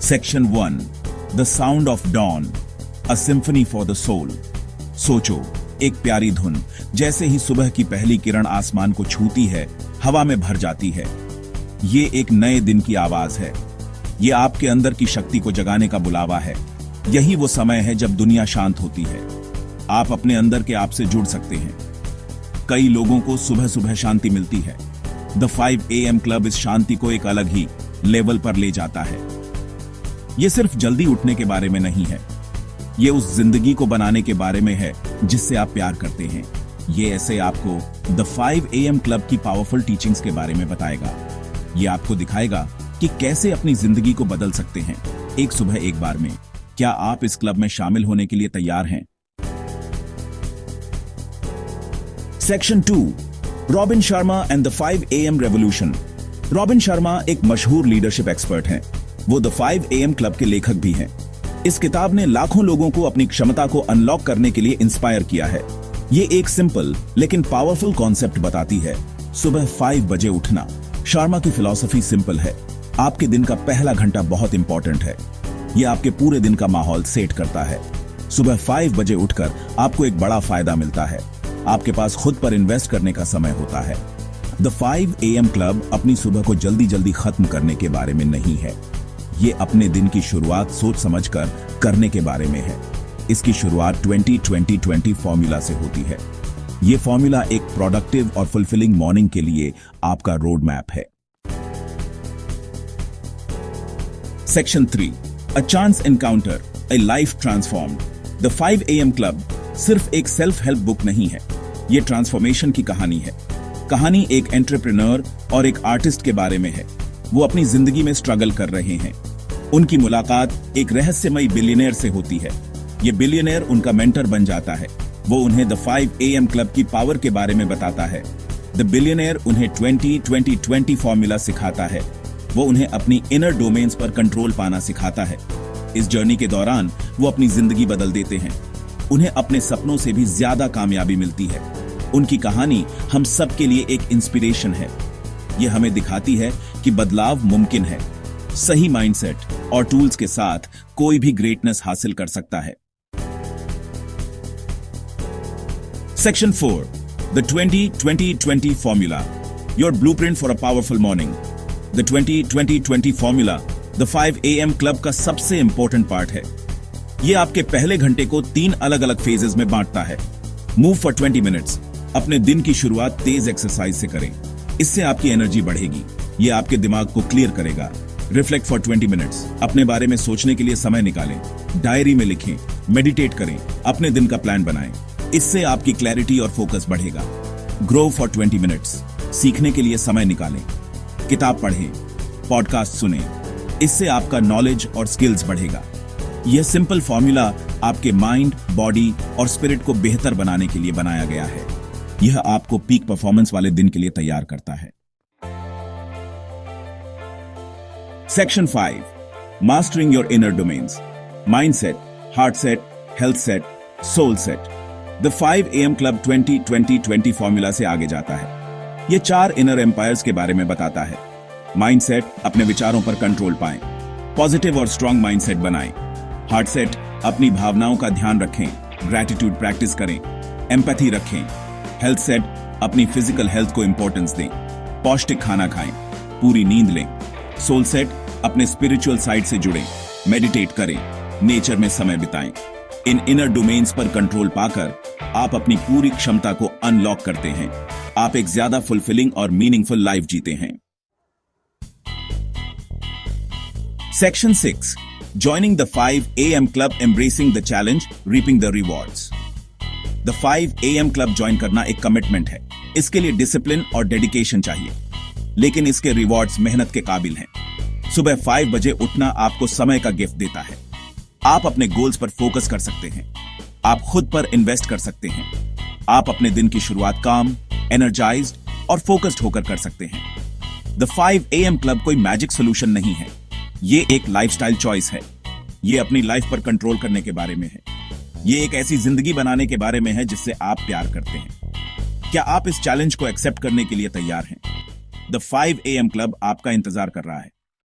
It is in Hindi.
Section 1, the sound of dawn, a symphony for the soul. सोचो, एक प्यारी धुन, जैसे ही सुबह की पहली किरण आसमान को छूती है, हवा में भर जाती है। ये एक नए दिन की आवाज है। ये आपके अंदर की शक्ति को जगाने का बुलावा है। यही वो समय है जब दुनिया शांत होती है। आप अपने अंदर के आप से जुड़ सकते हैं। कई लोगों को सुबह सुबह शांति मिलती है। द 5 AM क्लब इस शांति को एक अलग ही लेवल पर ले जाता है। ये सिर्फ जल्दी उठने के बारे में नहीं है। ये उस जिंदगी को बनाने के बारे में है जिससे आप प्यार करते हैं। ये ऐसे आपको द 5 AM क्लब की पावरफुल टीचिंग्स के बारे में बताएगा। ये आपको दिखाएगा कि कैसे अपनी जिंदगी को बदल सकते हैं एक सुबह एक बार में। क्या आप इस क्लब में शामिल होने के लिए तैयार हैं? Section 2, robin Sharma and the 5 AM revolution. Robin Sharma एक मशहूर लीडरशिप एक्सपर्ट हैं। वो द 5 AM क्लब के लेखक भी हैं। इस किताब ने लाखों लोगों को अपनी क्षमता को अनलॉक करने के लिए इंस्पायर किया है। ये एक सिंपल लेकिन पावरफुल कॉन्सेप्ट बताती है, सुबह 5 बजे उठना। शर्मा की फिलॉसफी सिंपल है। आपके दिन का पहला घंटा बहुत इंपॉर्टेंट है। ये आपके पूरे दिन का माहौल सेट करता है। सुबह 5 बजे उठकर आपको एक बड़ा फायदा मिलता है। आपके पास खुद पर इन्वेस्ट करने का समय होता है। द 5 AM क्लब अपनी सुबह को जल्दी जल्दी खत्म करने के बारे में नहीं है। ये अपने दिन की शुरुआत सोच समझकर करने के बारे में है। इसकी शुरुआत 20-20-20 फॉर्मूला से होती है। ये फॉर्मूला एक प्रोडक्टिव और फुलफिलिंग मॉर्निंग के लिए आपका रोड मैप है। Section 3, a chance encounter, A life transformed. The 5 AM club सिर्फ एक सेल्फ हेल्प बुक नहीं है। ये ट्रांसफॉर्मेशन की कहानी है। कहानी एक एंटरप्रेन्योर और एक आर्टिस्ट के बारे में है। वो अपनी जिंदगी में स्ट्रगल कर रहे हैं। उनकी मुलाकात एक रहस्यमयी बिलियनेयर से होती है। ये बिलियनेयर उनका मेंटर बन जाता है। वो उन्हें द 5 AM क्लब की पावर के बारे में बताता है। द बिलियनेयर उन्हें 20-20-20 फॉर्मूला सिखाता है। वो उन्हें अपनी इनर डोमेन्स पर कंट्रोल पाना सिखाता है। इस जर्नी के दौरान वो अपनी जिंदगी बदल देते हैं। उन्हें अपने सपनों से भी ज्यादा कामयाबी मिलती है। उनकी कहानी हम सब के लिए एक इंस्पिरेशन है। ये हमें दिखाती है कि बदलाव मुमकिन है। सही माइंडसेट और टूल्स के साथ कोई भी ग्रेटनेस हासिल कर सकता है। Section 4, the 20-20-20 formula, your blueprint for a powerful morning. The 20-20-20 formula the 5 AM club का सबसे इंपॉर्टेंट पार्ट है। ये आपके पहले घंटे को 3 अलग अलग फेजेस में बांटता है। मूव फॉर 20 मिनट्स, अपने दिन की शुरुआत तेज एक्सरसाइज से करें। इससे आपकी एनर्जी बढ़ेगी। ये आपके दिमाग को क्लियर करेगा। रिफ्लेक्ट फॉर 20 मिनट्स, अपने बारे में सोचने के लिए समय निकालें। डायरी में लिखें, मेडिटेट करें, अपने दिन का प्लान बनाएं। इससे आपकी क्लैरिटी और फोकस बढ़ेगा। ग्रो फॉर 20 मिनट्स, सीखने के लिए समय निकालें। किताब पढ़ें, पॉडकास्ट सुनें। इससे आपका नॉलेज और स्किल्स बढ़ेगा। यह सिंपल फॉर्मूला आपके माइंड, बॉडी और स्पिरिट को बेहतर बनाने के लिए बनाया गया है। यह आपको पीक परफॉर्मेंस वाले दिन के लिए तैयार करता है। Section 5, mastering your inner domains, mindset, heart set, health set, soul set. The 5 AM club 20-20-20 formula से आगे जाता है। यह 4 इनर एम्पायर्स के बारे में बताता है। माइंडसेट, अपने विचारों पर कंट्रोल पाएं, पॉजिटिव और स्ट्रांग माइंडसेट बनाएं। हार्ट सेट, अपनी भावनाओं का ध्यान रखें, ग्रैटिट्यूड प्रैक्टिस करें, एम्पैथी रखें। हेल्थ सेट, अपनी फिजिकल हेल्थ को इंपॉर्टेंस दें, पौष्टिक खाना खाएं, पूरी नींद लें। सोल सेट, अपने स्पिरिचुअल साइड से जुड़ें, मेडिटेट करें, नेचर में समय बिताएं। इन इनर डोमेन्स पर कंट्रोल पाकर आप अपनी पूरी क्षमता को अनलॉक करते हैं। आप एक ज्यादा फुलफिलिंग और मीनिंगफुल लाइफ जीते हैं। Section 6, joining the 5 AM club, embracing the challenge, reaping the rewards. The 5 AM club join करना एक कमिटमेंट है। इसके लिए डिसिप्लिन और डेडिकेशन चाहिए, लेकिन इसके रिवॉर्ड्स मेहनत के काबिल हैं। सुबह 5 बजे उठना आपको समय का गिफ्ट देता है। आप अपने गोल्स पर फोकस कर सकते हैं। आप खुद पर इन्वेस्ट कर सकते हैं। आप अपने दिन की शुरुआत काम, एनर्जाइज्ड और फोकस्ड होकर कर सकते हैं। द 5 AM क्लब कोई मैजिक सोल्यूशन नहीं है। ये एक लाइफस्टाइल चॉइस है। ये अपनी लाइफ पर कंट्रोल करने के बारे में है। ये एक ऐसी जिंदगी बनाने के बारे में है जिससे आप प्यार करते हैं। क्या आप इस चैलेंज को एक्सेप्ट करने के लिए तैयार हैं? द 5 AM क्लब आपका इंतजार कर रहा है।